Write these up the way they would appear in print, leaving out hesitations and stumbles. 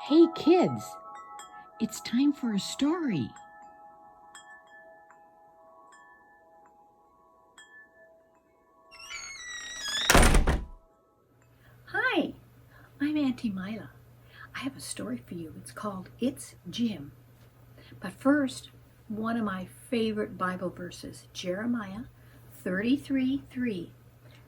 Hey kids, it's time for a story. Hi, I'm Auntie Mila. I have a story for you. It's called It's Jim. But first, one of my favorite Bible verses, Jeremiah 33:3,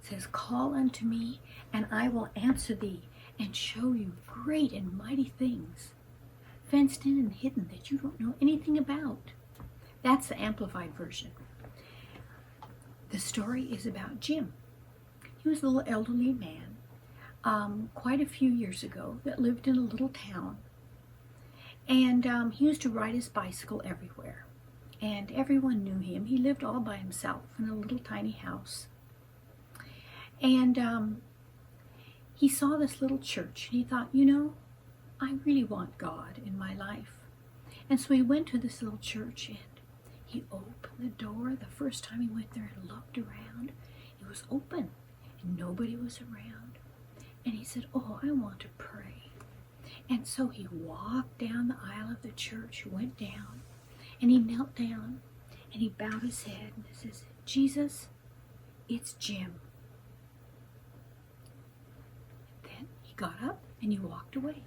says, "Call unto me, and I will answer thee, and show you great and mighty things, fenced in and hidden that you don't know anything about." That's the Amplified version. The story is about Jim. He was a little elderly man quite a few years ago that lived in a little town. And he used to ride his bicycle everywhere. And everyone knew him. He lived all by himself in a little tiny house. And he saw this little church. And he thought, I really want God in my life. And so he went to this little church and he opened the door. The first time he went there and looked around, it was open and nobody was around. And he said, "Oh, I want to pray." And so he walked down the aisle of the church, went down, and he knelt down, and he bowed his head, and he says, "Jesus, it's Jim." Then he got up, and he walked away.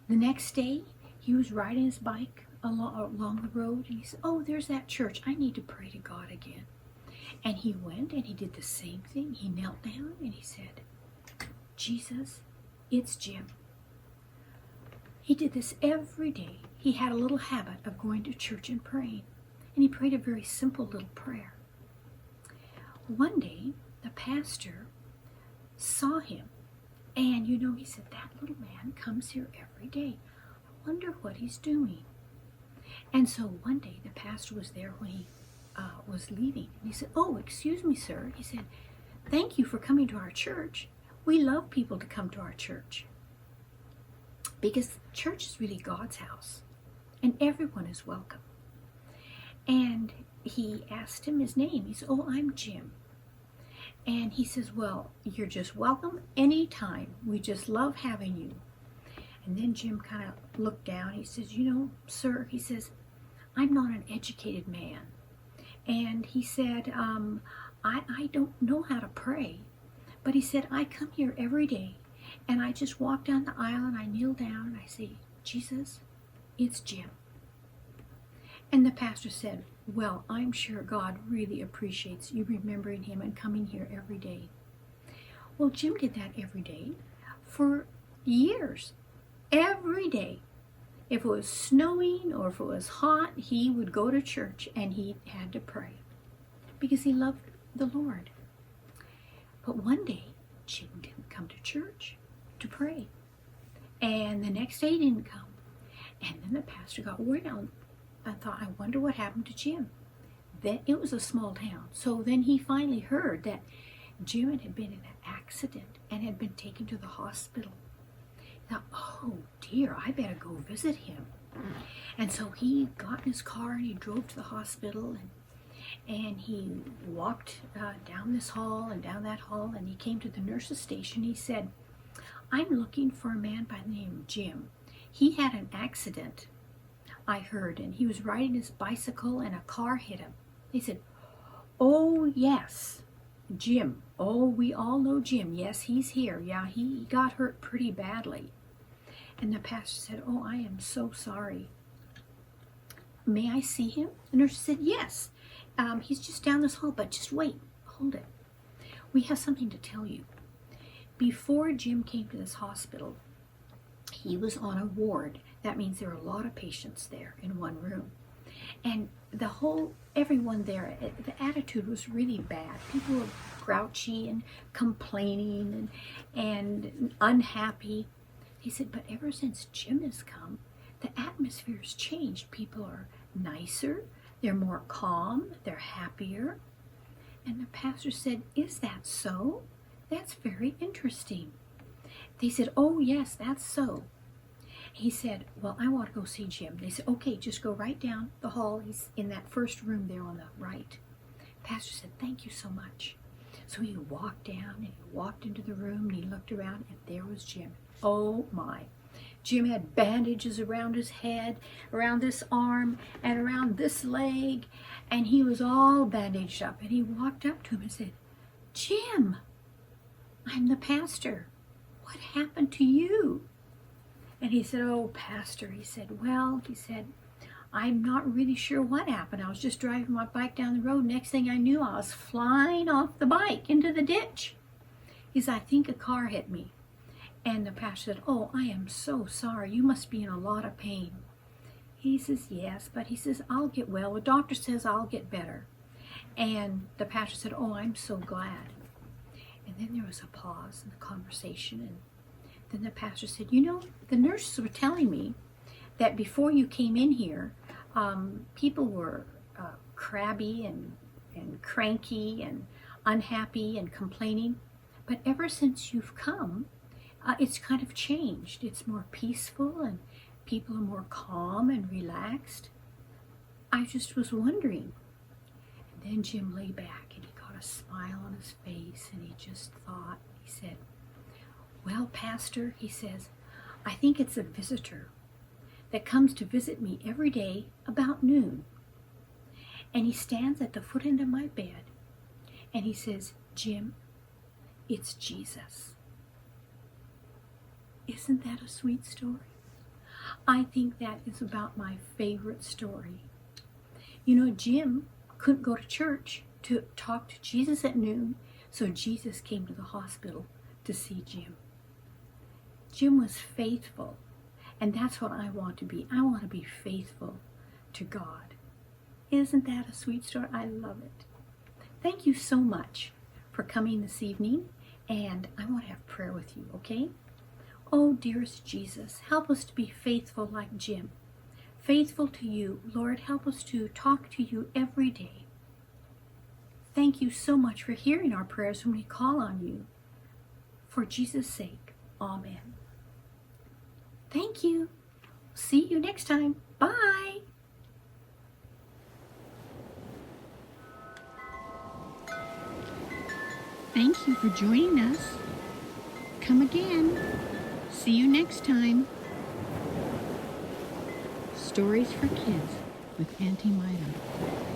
The next day, he was riding his bike along the road, and he said, "Oh, there's that church. I need to pray to God again." And he went, and he did the same thing. He knelt down, and he said, "Jesus, it's Jim." He did this every day. He had a little habit of going to church and praying, and he prayed a very simple little prayer. One day, the pastor saw him, and he said, "That little man comes here every day. I wonder what he's doing." And so one day, the pastor was there when he was leaving, and he said, "Oh, excuse me, sir." He said, "Thank you for coming to our church. We love people to come to our church, because church is really God's house, and everyone is welcome." And he asked him his name. He said, "Oh, I'm Jim." And he says, "Well, you're just welcome anytime. We just love having you." And then Jim kind of looked down. He says, "Sir," he says, "I'm not an educated man." And he said, I don't know how to pray. But he said, "I come here every day, and I just walk down the aisle and I kneel down and I say, 'Jesus, it's Jim.'" And the pastor said, "Well, I'm sure God really appreciates you remembering him and coming here every day." Well, Jim did that every day for years. Every day. If it was snowing or if it was hot, he would go to church and he had to pray because he loved the Lord. But one day, Jim didn't come to church to pray. And the next day he didn't come. And then the pastor got word out and thought, "I wonder what happened to Jim." Then it was a small town. So then he finally heard that Jim had been in an accident and had been taken to the hospital. He thought, "Oh dear, I better go visit him." And so he got in his car and he drove to the hospital, and he walked down this hall and down that hall, and he came to the nurse's station. He said, "I'm looking for a man by the name of Jim. He had an accident, I heard, and he was riding his bicycle and a car hit him." He said, "Oh yes, Jim. Oh, we all know Jim. Yes, he's here. Yeah, he got hurt pretty badly." And the pastor said, "Oh, I am so sorry. May I see him?" The nurse said, "Yes. He's just down this hall, but just wait. Hold it. We have something to tell you." Before Jim came to this hospital, he was on a ward. That means there are a lot of patients there in one room. And everyone there, the attitude was really bad. People were grouchy and complaining and unhappy. He said, "But ever since Jim has come, the atmosphere has changed. People are nicer, they're more calm, they're happier." And the pastor said, "Is that so? That's very interesting." They said, "Oh yes, that's so." He said, "Well, I want to go see Jim." They said, "Okay, just go right down the hall. He's in that first room there on the right." Pastor said, "Thank you so much." So he walked down and he walked into the room and he looked around, and there was Jim. Oh my. Jim had bandages around his head, around this arm, and around this leg, and he was all bandaged up. And he walked up to him and said, "Jim, I'm the pastor. What happened to you?" And he said, "Oh, Pastor," he said, "well," he said, "I'm not really sure what happened. I was just driving my bike down the road. Next thing I knew, I was flying off the bike into the ditch." He said, "I think a car hit me." And the pastor said, "Oh, I am so sorry. You must be in a lot of pain." He says, "Yes," but he says, "I'll get well. The doctor says I'll get better." And the pastor said, "Oh, I'm so glad." And then there was a pause in the conversation. And then the pastor said, "You know, the nurses were telling me that before you came in here, people were crabby and cranky and unhappy and complaining. But ever since you've come, it's kind of changed. It's more peaceful and people are more calm and relaxed. I just was wondering." And then Jim lay back and he got a smile on his face and he just thought, he said, "Well, Pastor," he says, "I think it's a visitor that comes to visit me every day about noon. And he stands at the foot end of my bed and he says, 'Jim, it's Jesus.'" Isn't that a sweet story? I think that is about my favorite story. You know, Jim couldn't go to church to talk to Jesus at noon, so Jesus came to the hospital to see Jim. Jim was faithful, and that's what I want to be. I want to be faithful to God. Isn't that a sweet story? I love it. Thank you so much for coming this evening, and I want to have prayer with you, okay? Oh, dearest Jesus, help us to be faithful like Jim. Faithful to you. Lord, help us to talk to you every day. Thank you so much for hearing our prayers when we call on you. For Jesus' sake, amen. Thank you. See you next time. Bye. Thank you for joining us. Come again. See you next time. Stories for Kids with Auntie Mida.